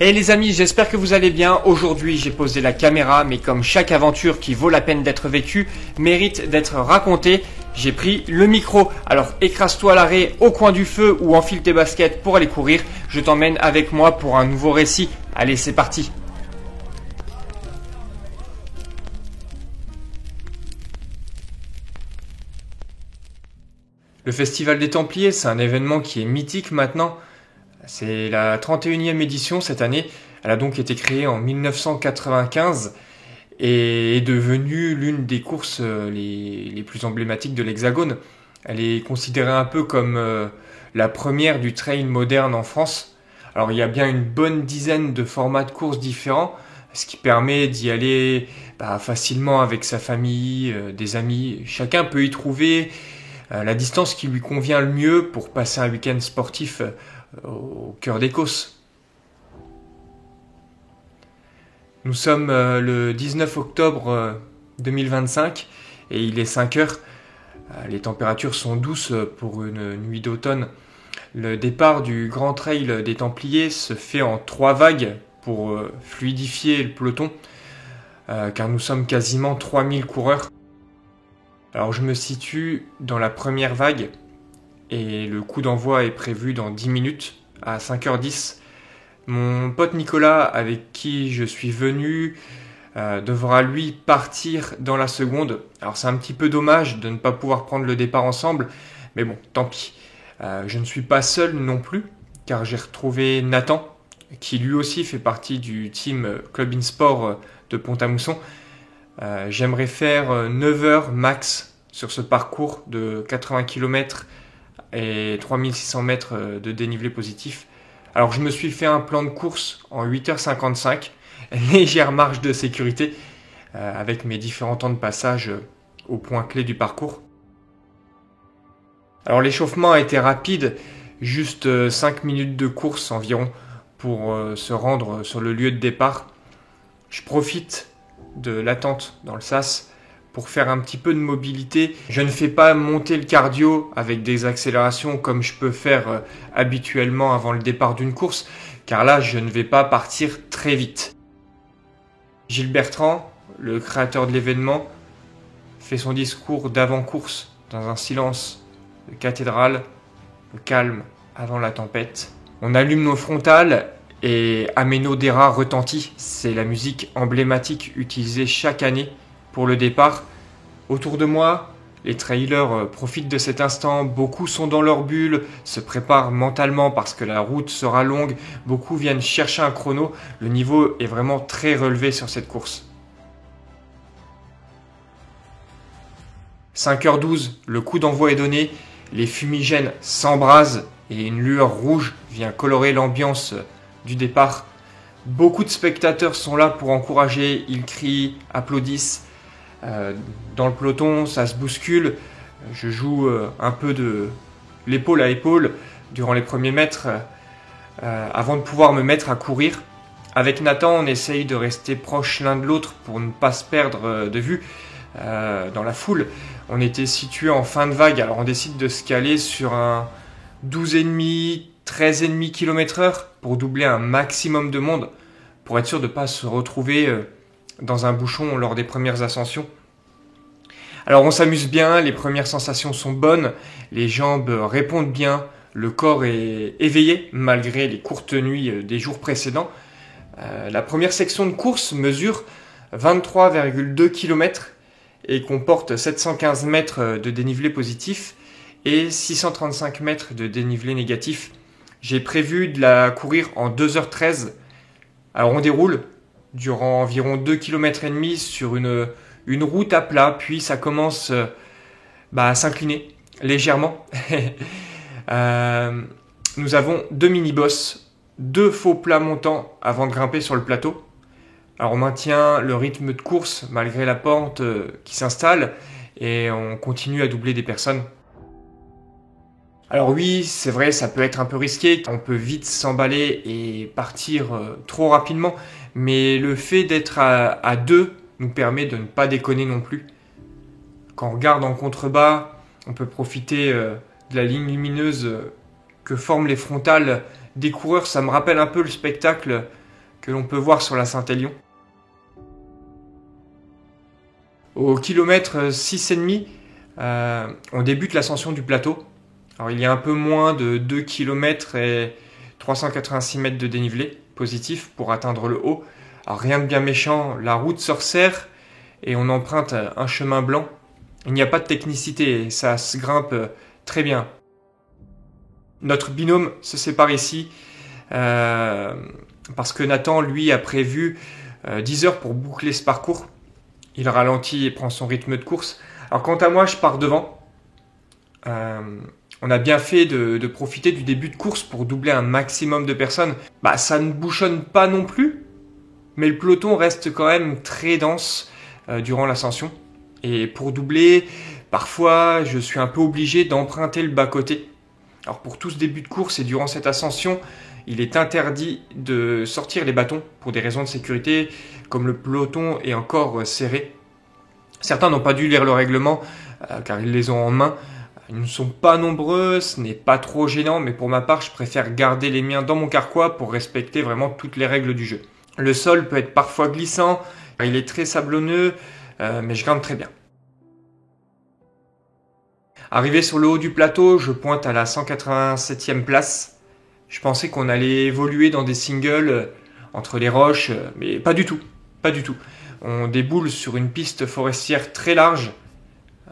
Hey les amis, j'espère que vous allez bien. Aujourd'hui j'ai posé la caméra, mais comme chaque aventure qui vaut la peine d'être vécue mérite d'être racontée, j'ai pris le micro. Alors écrase-toi à l'arrêt au coin du feu ou enfile tes baskets pour aller courir. Je t'emmène avec moi pour un nouveau récit. Allez, c'est parti. Le Festival des Templiers, c'est un événement qui est mythique maintenant. C'est la 31e édition cette année. Elle a donc été créée en 1995 et est devenue l'une des courses les plus emblématiques de l'Hexagone. Elle est considérée un peu comme la première du trail moderne en France. Alors il y a bien une bonne dizaine de formats de courses différents, ce qui permet d'y aller facilement avec sa famille, des amis. Chacun peut y trouver la distance qui lui convient le mieux pour passer un week-end sportif au cœur d'Écosse. Nous sommes le 19 octobre 2025 et il est 5 heures. Les températures sont douces pour une nuit d'automne. Le départ du Grand Trail des Templiers se fait en 3 vagues pour fluidifier le peloton, car nous sommes quasiment 3000 coureurs. Alors je me situe dans la première vague et le coup d'envoi est prévu dans 10 minutes à 5h10. Mon pote Nicolas, avec qui je suis venu, devra lui partir dans la seconde. Alors c'est un petit peu dommage de ne pas pouvoir prendre le départ ensemble, mais bon, tant pis. Je ne suis pas seul non plus, car j'ai retrouvé Nathan, qui lui aussi fait partie du team Club InSport de Pont-à-Mousson. J'aimerais faire 9 heures max sur ce parcours de 80 km et 3600 mètres de dénivelé positif. Alors je me suis fait un plan de course en 8h55, légère marge de sécurité, avec mes différents temps de passage aux points clés du parcours. Alors l'échauffement a été rapide, juste 5 minutes de course environ pour se rendre sur le lieu de départ. Je profite de l'attente dans le sas pour faire un petit peu de mobilité. Je ne fais pas monter le cardio avec des accélérations comme je peux faire habituellement avant le départ d'une course, car là je ne vais pas partir très vite. Gilles Bertrand, le créateur de l'événement, fait son discours d'avant-course dans un silence de cathédrale, le calme avant la tempête. On allume nos frontales et Ameno Dera retentit. C'est la musique emblématique utilisée chaque année pour le départ. Autour de moi, les trailers profitent de cet instant. Beaucoup sont dans leur bulle, se préparent mentalement parce que la route sera longue. Beaucoup viennent chercher un chrono. Le niveau est vraiment très relevé sur cette course. 5h12, le coup d'envoi est donné. Les fumigènes s'embrasent et une lueur rouge vient colorer l'ambiance du départ. Beaucoup de spectateurs sont là pour encourager. Ils crient, applaudissent. Dans le peloton, ça se bouscule. Je joue un peu de l'épaule à épaule durant les premiers mètres avant de pouvoir me mettre à courir. Avec Nathan, on essaye de rester proche l'un de l'autre pour ne pas se perdre de vue dans la foule. On était situé en fin de vague, alors on décide de se caler sur un 12,5, 13,5 km/h pour doubler un maximum de monde, pour être sûr de ne pas se retrouver dans un bouchon lors des premières ascensions. Alors on s'amuse bien, les premières sensations sont bonnes, les jambes répondent bien, le corps est éveillé malgré les courtes nuits des jours précédents. La première section de course mesure 23,2 km et comporte 715 mètres de dénivelé positif et 635 mètres de dénivelé négatif. J'ai prévu de la courir en 2h13. Alors on déroule durant environ 2,5 km sur une route à plat, puis ça commence à s'incliner légèrement. Nous avons 2 mini-bosses, 2 faux plats montants avant de grimper sur le plateau. Alors on maintient le rythme de course malgré la pente qui s'installe et on continue à doubler des personnes. Alors oui, c'est vrai, ça peut être un peu risqué, on peut vite s'emballer et partir trop rapidement, mais le fait d'être à 2 nous permet de ne pas déconner non plus. Quand on regarde en contrebas, on peut profiter de la ligne lumineuse que forment les frontales des coureurs. Ça me rappelle un peu le spectacle que l'on peut voir sur la Saint-Élion. Au kilomètre 6,5, on débute l'ascension du plateau. Alors, il y a un peu moins de 2 km et 386 mètres de dénivelé positif pour atteindre le haut. Alors, rien de bien méchant, la route se resserre et on emprunte un chemin blanc. Il n'y a pas de technicité, ça se grimpe très bien. Notre binôme se sépare ici parce que Nathan, lui, a prévu 10 heures pour boucler ce parcours. Il ralentit et prend son rythme de course. Alors quant à moi, je pars devant. On a bien fait de profiter du début de course pour doubler un maximum de personnes. Ça ne bouchonne pas non plus, mais le peloton reste quand même très dense durant l'ascension. Et pour doubler, parfois, je suis un peu obligé d'emprunter le bas-côté. Alors pour tout ce début de course et durant cette ascension, il est interdit de sortir les bâtons pour des raisons de sécurité, comme le peloton est encore serré. Certains n'ont pas dû lire le règlement car ils les ont en main. Ils ne sont pas nombreux, ce n'est pas trop gênant, mais pour ma part, je préfère garder les miens dans mon carquois pour respecter vraiment toutes les règles du jeu. Le sol peut être parfois glissant, il est très sablonneux, mais je grimpe très bien. Arrivé sur le haut du plateau, je pointe à la 187e place. Je pensais qu'on allait évoluer dans des singles entre les roches, mais pas du tout, pas du tout. On déboule sur une piste forestière très large.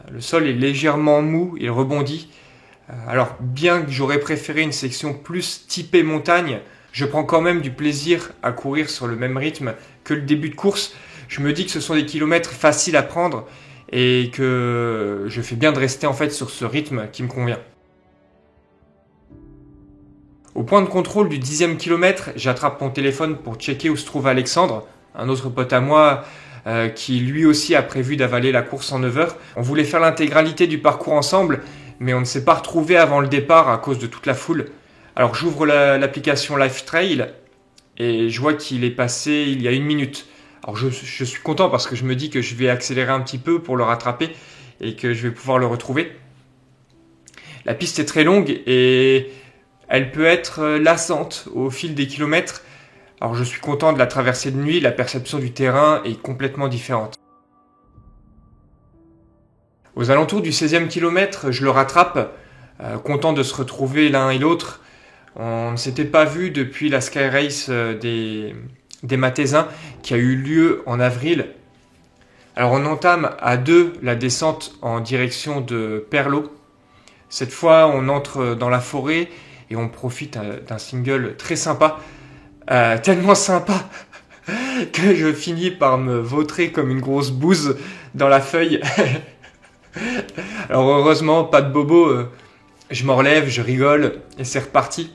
Le sol est légèrement mou, il rebondit. Alors bien que j'aurais préféré une section plus typée montagne, je prends quand même du plaisir à courir sur le même rythme que le début de course. Je me dis que ce sont des kilomètres faciles à prendre et que je fais bien de rester en fait sur ce rythme qui me convient. Au point de contrôle du 10e kilomètre, j'attrape mon téléphone pour checker où se trouve Alexandre, un autre pote à moi qui lui aussi a prévu d'avaler la course en 9 heures. On voulait faire l'intégralité du parcours ensemble, mais on ne s'est pas retrouvé avant le départ à cause de toute la foule. Alors j'ouvre l'application Lifetrail et je vois qu'il est passé il y a 1 minute. Alors je suis content parce que je me dis que je vais accélérer un petit peu pour le rattraper et que je vais pouvoir le retrouver. La piste est très longue et elle peut être lassante au fil des kilomètres. Alors je suis content de la traverser de nuit, la perception du terrain est complètement différente. Aux alentours du 16e kilomètre, je le rattrape, content de se retrouver l'un et l'autre. On ne s'était pas vu depuis la Sky Race des Mathésins qui a eu lieu en avril. Alors on entame à 2 la descente en direction de Perlot. Cette fois, on entre dans la forêt et on profite d'un single très sympa. Tellement sympa que je finis par me vautrer comme une grosse bouse dans la feuille. Alors heureusement, pas de bobo, je m'en relève, je rigole et c'est reparti.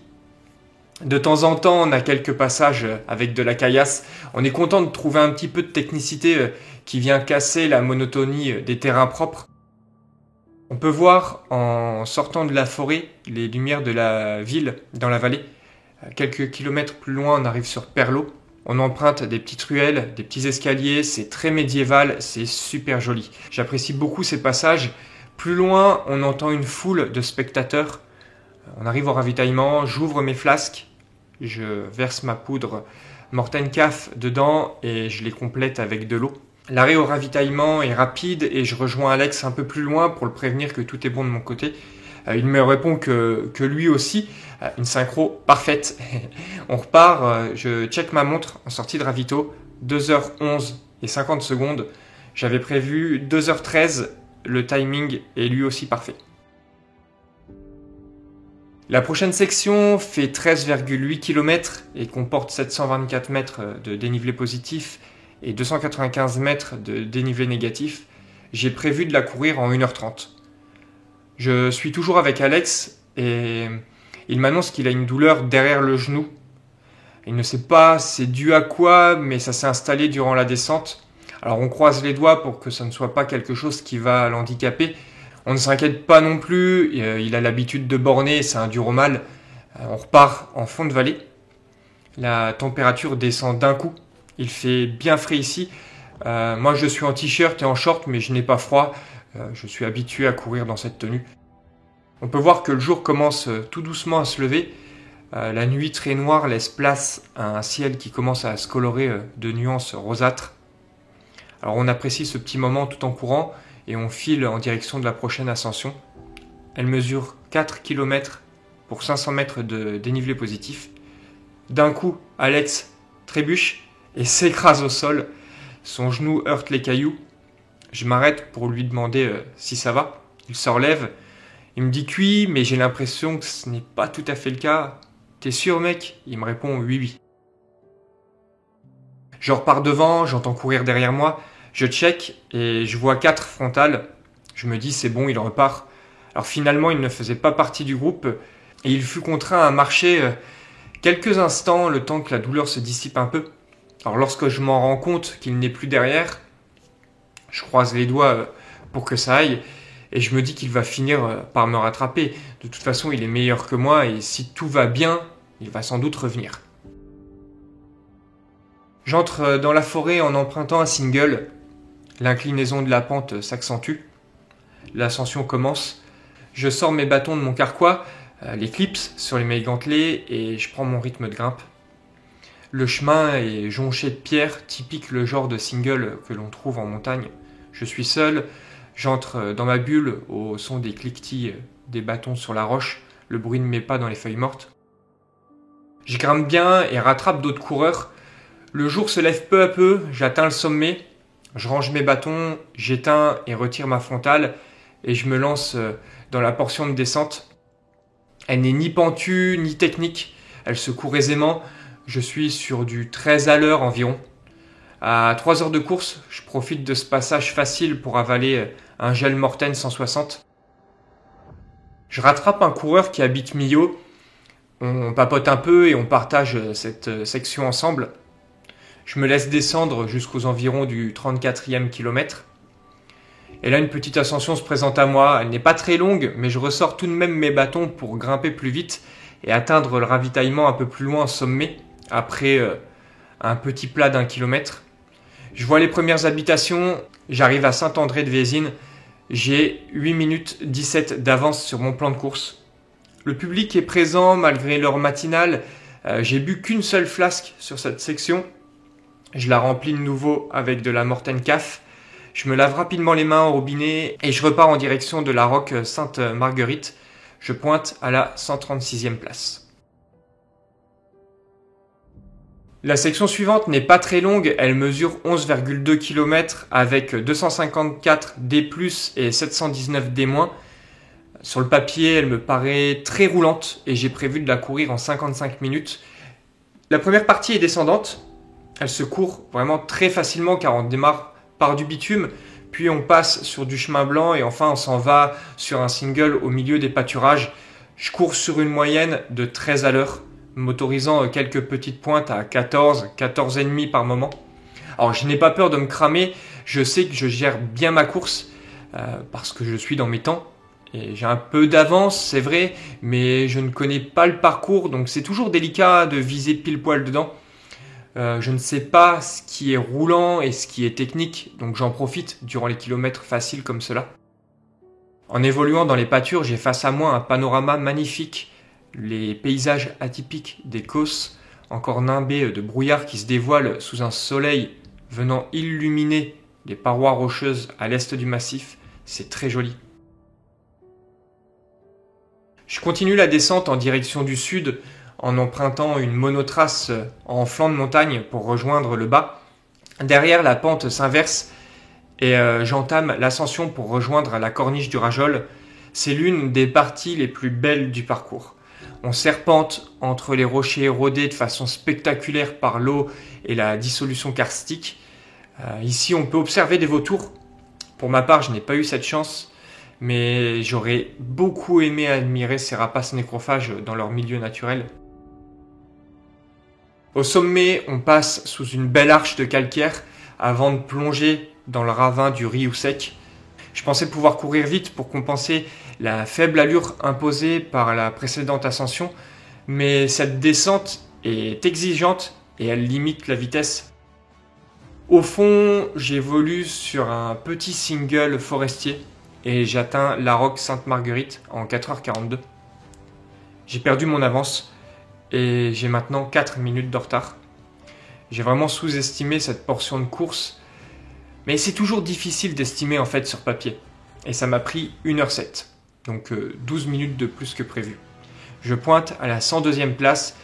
De temps en temps, on a quelques passages avec de la caillasse. On est content de trouver un petit peu de technicité qui vient casser la monotonie des terrains propres. On peut voir en sortant de la forêt les lumières de la ville dans la vallée. Quelques kilomètres plus loin, on arrive sur Perlot. On emprunte des petites ruelles, des petits escaliers, c'est très médiéval, c'est super joli. J'apprécie beaucoup ces passages. Plus loin, on entend une foule de spectateurs. On arrive au ravitaillement, j'ouvre mes flasques, je verse ma poudre Mortencaf dedans et je les complète avec de l'eau. L'arrêt au ravitaillement est rapide et je rejoins Alex un peu plus loin pour le prévenir que tout est bon de mon côté. Il me répond que lui aussi, une synchro parfaite. On repart, je check ma montre en sortie de ravito, 2h11 et 50 secondes. J'avais prévu 2h13, le timing est lui aussi parfait. La prochaine section fait 13,8 km et comporte 724 mètres de dénivelé positif et 295 mètres de dénivelé négatif. J'ai prévu de la courir en 1h30. Je suis toujours avec Alex et il m'annonce qu'il a une douleur derrière le genou. Il ne sait pas c'est dû à quoi, mais ça s'est installé durant la descente. Alors on croise les doigts pour que ça ne soit pas quelque chose qui va l'handicaper. On ne s'inquiète pas non plus, il a l'habitude de borner, c'est un dur au mal. On repart en fond de vallée. La température descend d'un coup. Il fait bien frais ici. Moi je suis en t-shirt et en short, mais je n'ai pas froid. Je suis habitué à courir dans cette tenue. On peut voir que le jour commence tout doucement à se lever. La nuit très noire laisse place à un ciel qui commence à se colorer de nuances rosâtres. Alors on apprécie ce petit moment tout en courant et on file en direction de la prochaine ascension. Elle mesure 4 km pour 500 mètres de dénivelé positif. D'un coup, Alex trébuche et s'écrase au sol. Son genou heurte les cailloux. Je m'arrête pour lui demander si ça va. Il se relève. Il me dit que oui, mais j'ai l'impression que ce n'est pas tout à fait le cas. T'es sûr, mec? Il me répond oui, oui. Je repars devant, j'entends courir derrière moi. Je check et je vois 4 frontales. Je me dis c'est bon, il repart. Alors finalement, il ne faisait pas partie du groupe et il fut contraint à marcher quelques instants, le temps que la douleur se dissipe un peu. Alors lorsque je m'en rends compte qu'il n'est plus derrière, je croise les doigts pour que ça aille et je me dis qu'il va finir par me rattraper. De toute façon, il est meilleur que moi et si tout va bien, il va sans doute revenir. J'entre dans la forêt en empruntant un single. L'inclinaison de la pente s'accentue. L'ascension commence. Je sors mes bâtons de mon carquois, les clips sur les mailles gantelées et je prends mon rythme de grimpe. Le chemin est jonché de pierres, typique le genre de single que l'on trouve en montagne. Je suis seul, j'entre dans ma bulle au son des cliquetis des bâtons sur la roche, le bruit de mes pas dans les feuilles mortes. Je grimpe bien et rattrape d'autres coureurs. Le jour se lève peu à peu, j'atteins le sommet, je range mes bâtons, j'éteins et retire ma frontale et je me lance dans la portion de descente. Elle n'est ni pentue ni technique, elle se court aisément. Je suis sur du 13 à l'heure environ. À 3 heures de course, je profite de ce passage facile pour avaler un gel Morten 160. Je rattrape un coureur qui habite Millau. On papote un peu et on partage cette section ensemble. Je me laisse descendre jusqu'aux environs du 34e kilomètre. Et là, une petite ascension se présente à moi. Elle n'est pas très longue, mais je ressors tout de même mes bâtons pour grimper plus vite et atteindre le ravitaillement un peu plus loin au sommet, après un petit plat d'1 kilomètre. Je vois les premières habitations, j'arrive à Saint-André-de-Vésine. J'ai 8 minutes 17 d'avance sur mon plan de course. Le public est présent malgré l'heure matinale. J'ai bu qu'une seule flasque sur cette section. Je la remplis de nouveau avec de la Morten Caf. Je me lave rapidement les mains au robinet et je repars en direction de la roque Sainte-Marguerite. Je pointe à la 136e place. La section suivante n'est pas très longue, elle mesure 11,2 km avec 254 D+, et 719 D-. Sur le papier, elle me paraît très roulante et j'ai prévu de la courir en 55 minutes. La première partie est descendante, elle se court vraiment très facilement car on démarre par du bitume, puis on passe sur du chemin blanc et enfin on s'en va sur un single au milieu des pâturages. Je cours sur une moyenne de 13 à l'heure, m'autorisant quelques petites pointes à 14, 14,5 par moment. Alors je n'ai pas peur de me cramer, je sais que je gère bien ma course parce que je suis dans mes temps. Et j'ai un peu d'avance, c'est vrai, mais je ne connais pas le parcours, donc c'est toujours délicat de viser pile poil dedans. Je ne sais pas ce qui est roulant et ce qui est technique, donc j'en profite durant les kilomètres faciles comme cela. En évoluant dans les pâtures, j'ai face à moi un panorama magnifique, les paysages atypiques des Causses, encore nimbés de brouillard qui se dévoilent sous un soleil venant illuminer les parois rocheuses à l'est du massif, c'est très joli. Je continue la descente en direction du sud, en empruntant une monotrace en flanc de montagne pour rejoindre le bas. Derrière, la pente s'inverse et j'entame l'ascension pour rejoindre la corniche du Rajol. C'est l'une des parties les plus belles du parcours. On serpente entre les rochers érodés de façon spectaculaire par l'eau et la dissolution karstique. Ici, on peut observer des vautours. Pour ma part, je n'ai pas eu cette chance, mais j'aurais beaucoup aimé admirer ces rapaces nécrophages dans leur milieu naturel. Au sommet, on passe sous une belle arche de calcaire avant de plonger dans le ravin du Rioux-Sec. Je pensais pouvoir courir vite pour compenser la faible allure imposée par la précédente ascension, mais cette descente est exigeante et elle limite la vitesse. Au fond, j'évolue sur un petit single forestier et j'atteins la roque Sainte-Marguerite en 4h42. J'ai perdu mon avance. et j'ai maintenant 4 minutes de retard. J'ai vraiment sous-estimé cette portion de course, mais c'est toujours difficile d'estimer en fait sur papier. Et ça m'a pris 1h07, donc 12 minutes de plus que prévu. Je pointe à la 102e place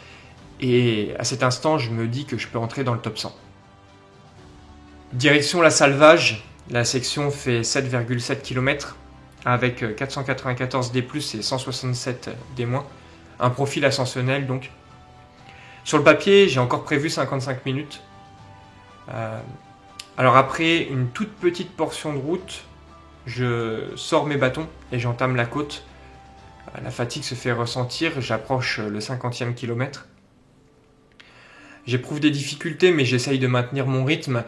et à cet instant, je me dis que je peux entrer dans le top 100. Direction la Salvage, la section fait 7,7 km avec 494 D+, et 167 D-. Un profil ascensionnel donc. Sur le papier, j'ai encore prévu 55 minutes. Alors après une toute petite portion de route, je sors mes bâtons et j'entame la côte. La fatigue se fait ressentir, j'approche le 50e kilomètre. J'éprouve des difficultés mais j'essaye de maintenir mon rythme.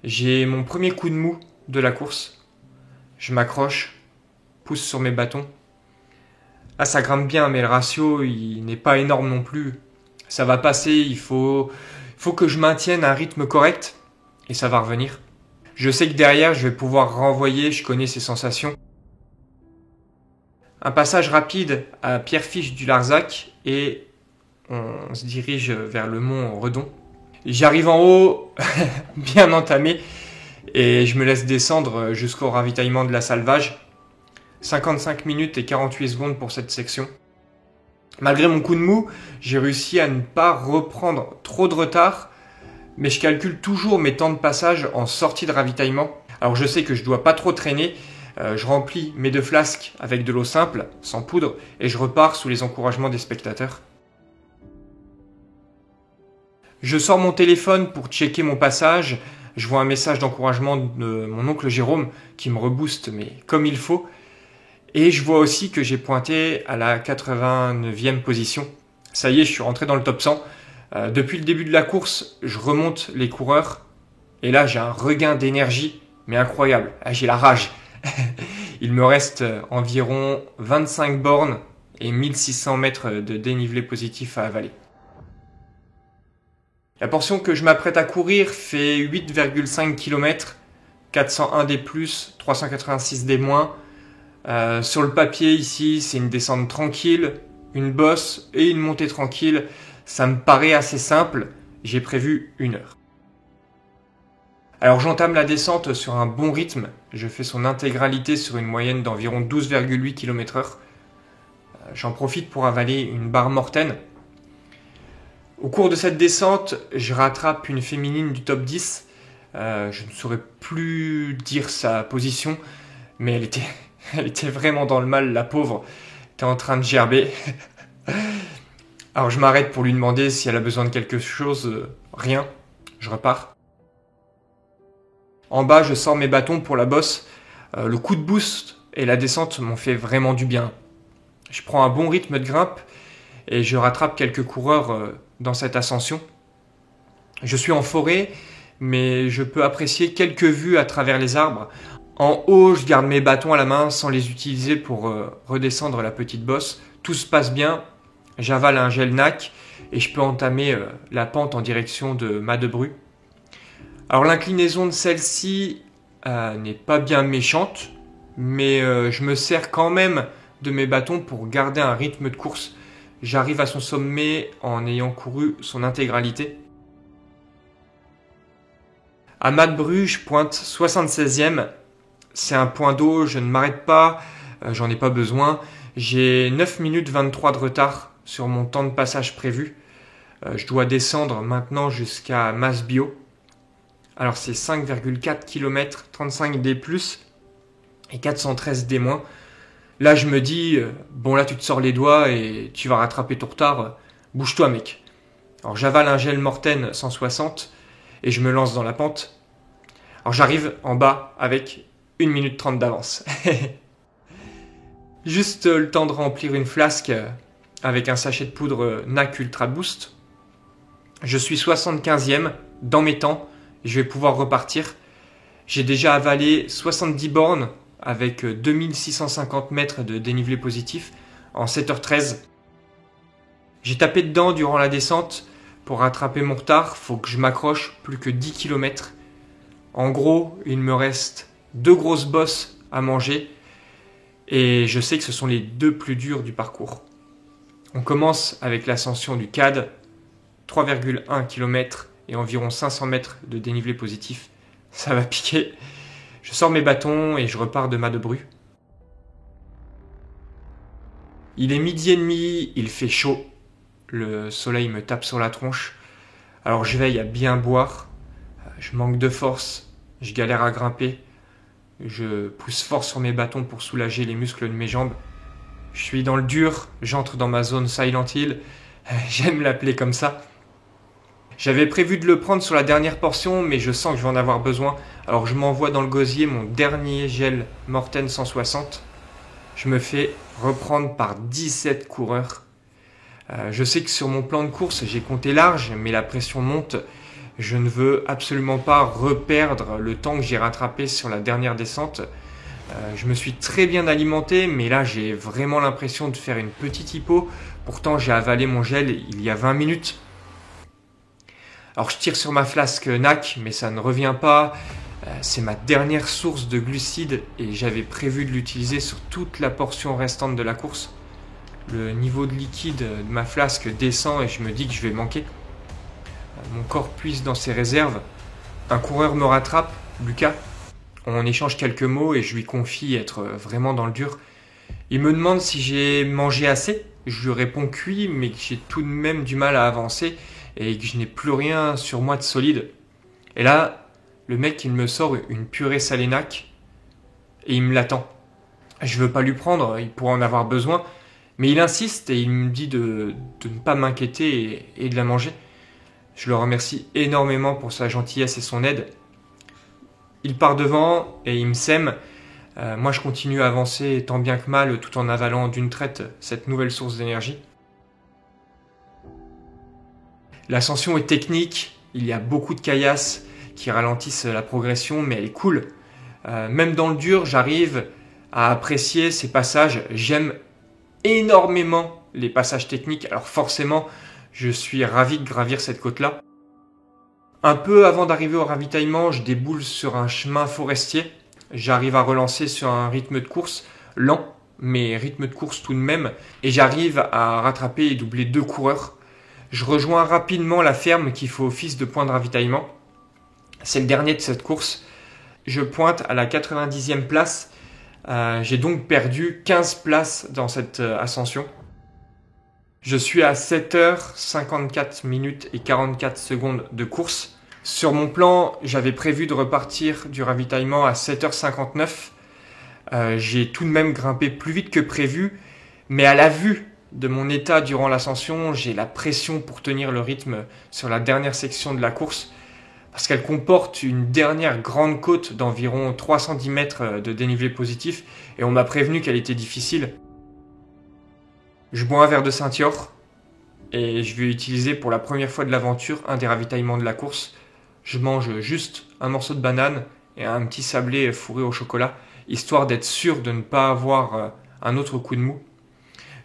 J'ai mon premier coup de mou de la course. Je m'accroche, pousse sur mes bâtons. Là ça grimpe bien mais le ratio il n'est pas énorme non plus. Ça va passer, il faut que je maintienne un rythme correct et ça va revenir. Je sais que derrière je vais pouvoir renvoyer, je connais ces sensations. Un passage rapide à Pierrefiche du Larzac et on se dirige vers le mont Redon. J'arrive en haut, bien entamé, et je me laisse descendre jusqu'au ravitaillement de la Salvage. 55 minutes et 48 secondes pour cette section. Malgré mon coup de mou, j'ai réussi à ne pas reprendre trop de retard, mais je calcule toujours mes temps de passage en sortie de ravitaillement. Alors je sais que je dois pas trop traîner, je remplis mes 2 flasques avec de l'eau simple, sans poudre, et je repars sous les encouragements des spectateurs. Je sors mon téléphone pour checker mon passage, je vois un message d'encouragement de mon oncle Jérôme qui me rebooste, mais comme il faut. Et je vois aussi que j'ai pointé à la 89e position. Ça y est, je suis rentré dans le top 100. Depuis le début de la course, je remonte les coureurs. Et là, j'ai un regain d'énergie, mais incroyable. J'ai la rage. Il me reste environ 25 bornes et 1600 mètres de dénivelé positif à avaler. La portion que je m'apprête à courir fait 8,5 km, 401 D+, 386 D-. Sur le papier ici, c'est une descente tranquille, une bosse et une montée tranquille. Ça me paraît assez simple, j'ai prévu 1 heure. Alors j'entame la descente sur un bon rythme, je fais son intégralité sur une moyenne d'environ 12,8 km/h. J'en profite pour avaler une barre Morten. Au cours de cette descente, je rattrape une féminine du top 10. Je ne saurais plus dire sa position, mais elle était vraiment dans le mal, la pauvre. Elle était en train de gerber. Alors je m'arrête pour lui demander si elle a besoin de quelque chose. Rien, je repars. En bas, je sors mes bâtons pour la bosse. Le coup de boost et la descente m'ont fait vraiment du bien. Je prends un bon rythme de grimpe et je rattrape quelques coureurs dans cette ascension. Je suis en forêt, mais je peux apprécier quelques vues à travers les arbres. En haut, je garde mes bâtons à la main sans les utiliser pour redescendre la petite bosse. Tout se passe bien, j'avale un gel NAC et je peux entamer la pente en direction de Madebru. Alors l'inclinaison de celle-ci n'est pas bien méchante, mais je me sers quand même de mes bâtons pour garder un rythme de course. J'arrive à son sommet en ayant couru son intégralité. À Madebru, je pointe 76e. C'est un point d'eau, je ne m'arrête pas, j'en ai pas besoin. J'ai 9 minutes 23 de retard sur mon temps de passage prévu. Je dois descendre maintenant jusqu'à Masbio. Alors c'est 5,4 km, 35 D+, et 413 D-. Là je me dis, bon là tu te sors les doigts et tu vas rattraper ton retard, bouge-toi mec. Alors j'avale un gel Morten 160 et je me lance dans la pente. Alors j'arrive en bas avec 1 minute 30 d'avance. Juste le temps de remplir une flasque avec un sachet de poudre NAC Ultra Boost. Je suis 75e dans mes temps, je vais pouvoir repartir. J'ai déjà avalé 70 bornes avec 2650 mètres de dénivelé positif en 7h13. J'ai tapé dedans durant la descente pour rattraper mon retard, faut que je m'accroche plus que 10 km. En gros, il me reste 2 grosses bosses à manger et je sais que ce sont les 2 plus dures du parcours. On commence avec l'ascension du CAD, 3,1 km et environ 500 mètres de dénivelé positif. Ça va piquer. Je sors mes bâtons et je repars de Madebru. Il est 12h30, il fait chaud. Le soleil me tape sur la tronche. Alors je veille à bien boire. Je manque de force. Je galère à grimper. Je pousse fort sur mes bâtons pour soulager les muscles de mes jambes. Je suis dans le dur. J'entre dans ma zone Silent Hill. J'aime l'appeler comme ça. J'avais prévu de le prendre sur la dernière portion, mais je sens que je vais en avoir besoin. Alors je m'envoie dans le gosier mon dernier gel Morten 160. Je me fais reprendre par 17 coureurs. Je sais que sur mon plan de course, j'ai compté large, mais la pression monte. Je ne veux absolument pas reperdre le temps que j'ai rattrapé sur la dernière descente. Je me suis très bien alimenté, mais là j'ai vraiment l'impression de faire une petite hypo. Pourtant j'ai avalé mon gel il y a 20 minutes. Alors je tire sur ma flasque NAC, mais ça ne revient pas. C'est ma dernière source de glucides et j'avais prévu de l'utiliser sur toute la portion restante de la course. Le niveau de liquide de ma flasque descend et je me dis que je vais manquer. Mon corps puise dans ses réserves. Un coureur me rattrape, Lucas. On échange quelques mots et je lui confie être vraiment dans le dur. Il me demande si j'ai mangé assez. Je lui réponds que oui, mais que j'ai tout de même du mal à avancer et que je n'ai plus rien sur moi de solide. Et là, le mec, il me sort une purée Salénac et il me l'attend. Je veux pas lui prendre, il pourra en avoir besoin, mais il insiste et il me dit de ne pas m'inquiéter et de la manger. Je le remercie énormément pour sa gentillesse et son aide. Il part devant et il me sème. Moi, je continue à avancer tant bien que mal tout en avalant d'une traite cette nouvelle source d'énergie. L'ascension est technique, il y a beaucoup de caillasses qui ralentissent la progression, mais elle est cool. Même dans le dur, j'arrive à apprécier ces passages. J'aime énormément les passages techniques, alors forcément, je suis ravi de gravir cette côte-là. Un peu avant d'arriver au ravitaillement, je déboule sur un chemin forestier. J'arrive à relancer sur un rythme de course lent, mais rythme de course tout de même, et j'arrive à rattraper et doubler 2 coureurs. Je rejoins rapidement la ferme qui fait office de point de ravitaillement. C'est le dernier de cette course. Je pointe à la 90e place. J'ai donc perdu 15 places dans cette ascension. Je suis à 7h54 minutes et 44 secondes de course. Sur mon plan, j'avais prévu de repartir du ravitaillement à 7h59. J'ai tout de même grimpé plus vite que prévu, mais à la vue de mon état durant l'ascension, j'ai la pression pour tenir le rythme sur la dernière section de la course, parce qu'elle comporte une dernière grande côte d'environ 310 mètres de dénivelé positif, et on m'a prévenu qu'elle était difficile. Je bois un verre de Saint-Yor, et je vais utiliser pour la première fois de l'aventure un des ravitaillements de la course. Je mange juste un morceau de banane et un petit sablé fourré au chocolat, histoire d'être sûr de ne pas avoir un autre coup de mou.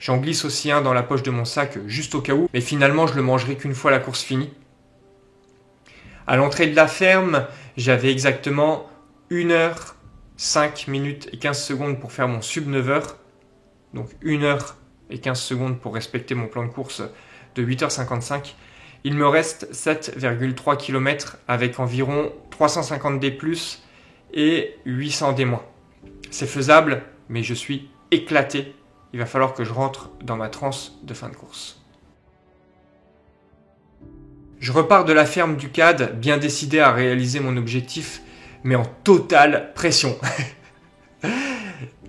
J'en glisse aussi un dans la poche de mon sac, juste au cas où, mais finalement je le mangerai qu'une fois la course finie. À l'entrée de la ferme, j'avais exactement 1h, 5 minutes et 15 secondes pour faire mon sub 9h. Donc 1h et 15 secondes pour respecter mon plan de course de 8h55. Il me reste 7,3 km avec environ 350 D+, et 800 D-. C'est faisable, mais je suis éclaté. Il va falloir que je rentre dans ma transe de fin de course. Je repars de la ferme du CAD, bien décidé à réaliser mon objectif, mais en totale pression.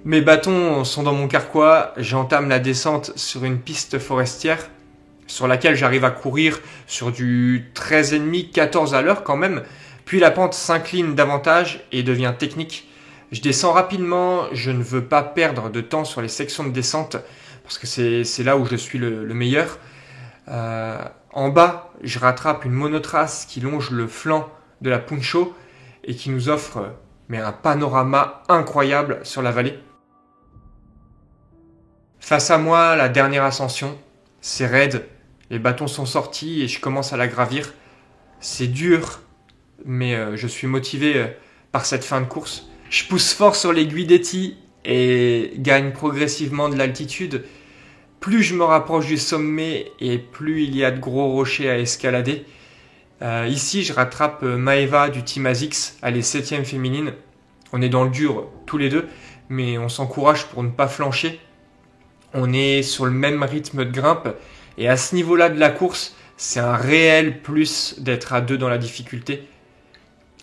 Mes bâtons sont dans mon carquois, j'entame la descente sur une piste forestière, sur laquelle j'arrive à courir sur du 13,5, 14 à l'heure quand même, puis la pente s'incline davantage et devient technique. Je descends rapidement, je ne veux pas perdre de temps sur les sections de descente, parce que c'est là où je suis le meilleur. En bas, je rattrape une monotrace qui longe le flanc de la Puncho et qui nous offre un panorama incroyable sur la vallée. Face à moi, la dernière ascension, c'est raide, les bâtons sont sortis et je commence à la gravir. C'est dur, mais je suis motivé par cette fin de course. Je pousse fort sur l'aiguille d'Eti et gagne progressivement de l'altitude. plus je me rapproche du sommet et plus il y a de gros rochers à escalader. Ici, je rattrape Maeva du Team ASICS, elle est 7ème féminine. On est dans le dur tous les deux, mais on s'encourage pour ne pas flancher. On est sur le même rythme de grimpe et à ce niveau-là de la course, c'est un réel plus d'être à deux dans la difficulté.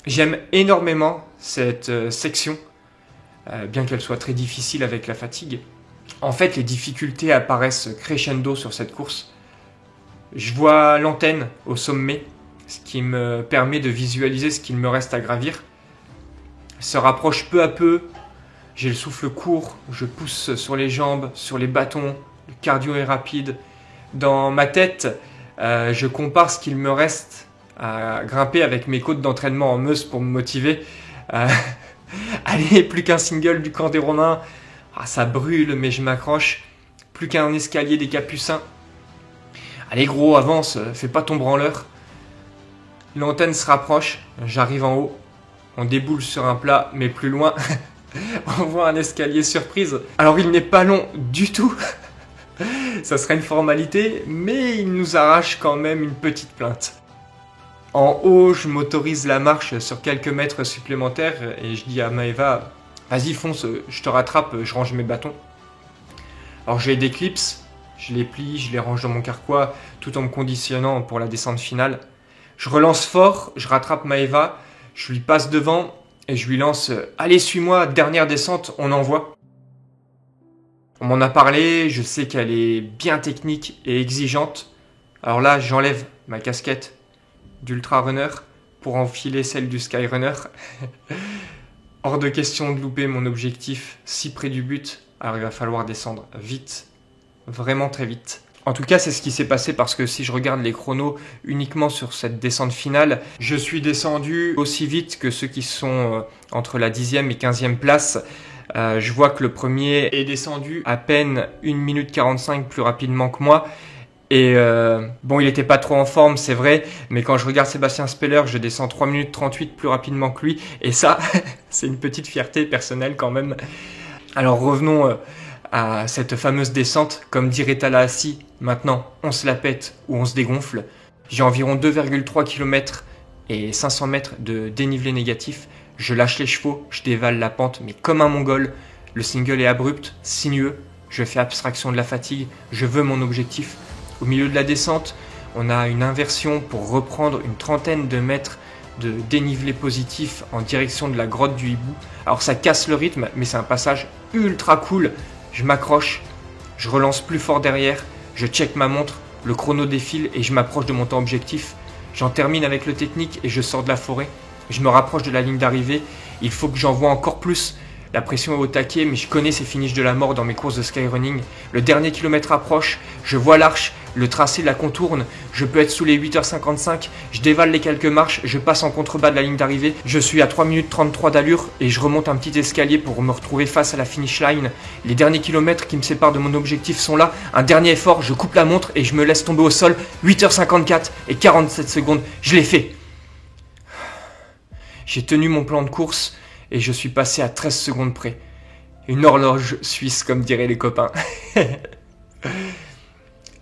J'aime énormément cette section, bien qu'elle soit très difficile avec la fatigue. En fait, les difficultés apparaissent crescendo sur cette course. Je vois l'antenne au sommet, ce qui me permet de visualiser ce qu'il me reste à gravir. Elle se rapproche peu à peu, j'ai le souffle court, je pousse sur les jambes, sur les bâtons, le cardio est rapide. Dans ma tête, je compare ce qu'il me reste à grimper avec mes côtes d'entraînement en Meuse pour me motiver. Allez, plus qu'un single du camp des Romains. Ah, ça brûle, mais je m'accroche. Plus qu'un escalier des Capucins. Allez gros, avance, fais pas ton branleur. L'antenne se rapproche, j'arrive en haut. On déboule sur un plat, mais plus loin, on voit un escalier surprise. Alors il n'est pas long du tout. Ça serait une formalité, mais il nous arrache quand même une petite plainte. En haut, je m'autorise la marche sur quelques mètres supplémentaires et je dis à Maeva, vas-y fonce, je te rattrape, je range mes bâtons. Alors j'ai des clips, je les plie, je les range dans mon carquois, tout en me conditionnant pour la descente finale. Je relance fort, je rattrape Maeva, je lui passe devant et je lui lance « Allez, suis-moi, dernière descente, on envoie ». On m'en a parlé, je sais qu'elle est bien technique et exigeante. Alors là, j'enlève ma casquette d'ultra runner pour enfiler celle du skyrunner. Hors de question de louper mon objectif si près du but, alors il va falloir descendre vite, vraiment très vite. En tout cas, c'est ce qui s'est passé parce que si je regarde les chronos uniquement sur cette descente finale, je suis descendu aussi vite que ceux qui sont entre la 10e et 15e place. Je vois que le premier est descendu à peine 1 minute 45 plus rapidement que moi. Et bon, il n'était pas trop en forme, c'est vrai, mais quand je regarde Sébastien Speller, je descends 3 minutes 38 plus rapidement que lui. Et ça, c'est une petite fierté personnelle quand même. Alors revenons à cette fameuse descente. Comme dirait Tallahassee, maintenant, on se la pète ou on se dégonfle. J'ai environ 2,3 km et 500 mètres de dénivelé négatif. Je lâche les chevaux, je dévale la pente, mais comme un mongol. Le single est abrupt, sinueux. Je fais abstraction de la fatigue, je veux mon objectif. Au milieu de la descente, on a une inversion pour reprendre une trentaine de mètres de dénivelé positif en direction de la grotte du Hibou. Alors ça casse le rythme, mais c'est un passage ultra cool. Je m'accroche, je relance plus fort derrière, je check ma montre, le chrono défile et je m'approche de mon temps objectif. J'en termine avec le technique et je sors de la forêt. Je me rapproche de la ligne d'arrivée, il faut que j'envoie encore plus. La pression est au taquet, mais je connais ces finishes de la mort dans mes courses de skyrunning. Le dernier kilomètre approche, je vois l'arche, le tracé la contourne, je peux être sous les 8h55, je dévale les quelques marches, je passe en contrebas de la ligne d'arrivée, je suis à 3 minutes 33 d'allure et je remonte un petit escalier pour me retrouver face à la finish line. Les derniers kilomètres qui me séparent de mon objectif sont là, un dernier effort, je coupe la montre et je me laisse tomber au sol, 8h54 et 47 secondes, je l'ai fait. J'ai tenu mon plan de course et je suis passé à 13 secondes près. Une horloge suisse comme diraient les copains.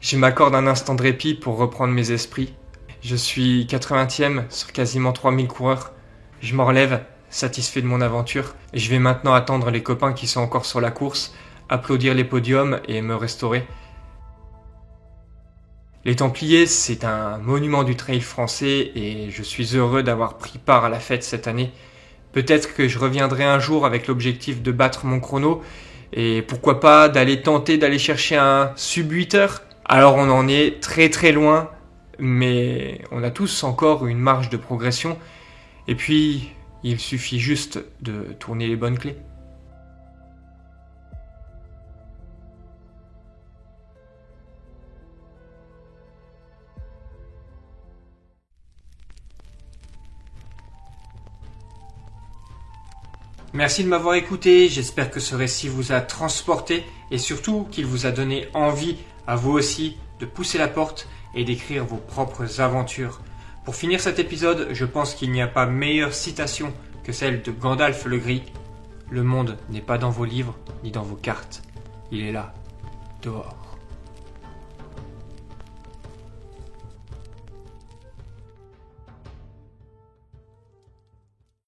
Je m'accorde un instant de répit pour reprendre mes esprits. Je suis 80e sur quasiment 3000 coureurs. Je m'en relève, satisfait de mon aventure. Et je vais maintenant attendre les copains qui sont encore sur la course, applaudir les podiums et me restaurer. Les Templiers, c'est un monument du trail français et je suis heureux d'avoir pris part à la fête cette année. Peut-être que je reviendrai un jour avec l'objectif de battre mon chrono et pourquoi pas tenter d'aller chercher un sub 8 heures. Alors on en est très très loin, mais on a tous encore une marge de progression et puis il suffit juste de tourner les bonnes clés. Merci de m'avoir écouté, j'espère que ce récit vous a transporté et surtout qu'il vous a donné envie à vous aussi de pousser la porte et d'écrire vos propres aventures. Pour finir cet épisode, je pense qu'il n'y a pas meilleure citation que celle de Gandalf le Gris. Le monde n'est pas dans vos livres ni dans vos cartes, il est là, dehors.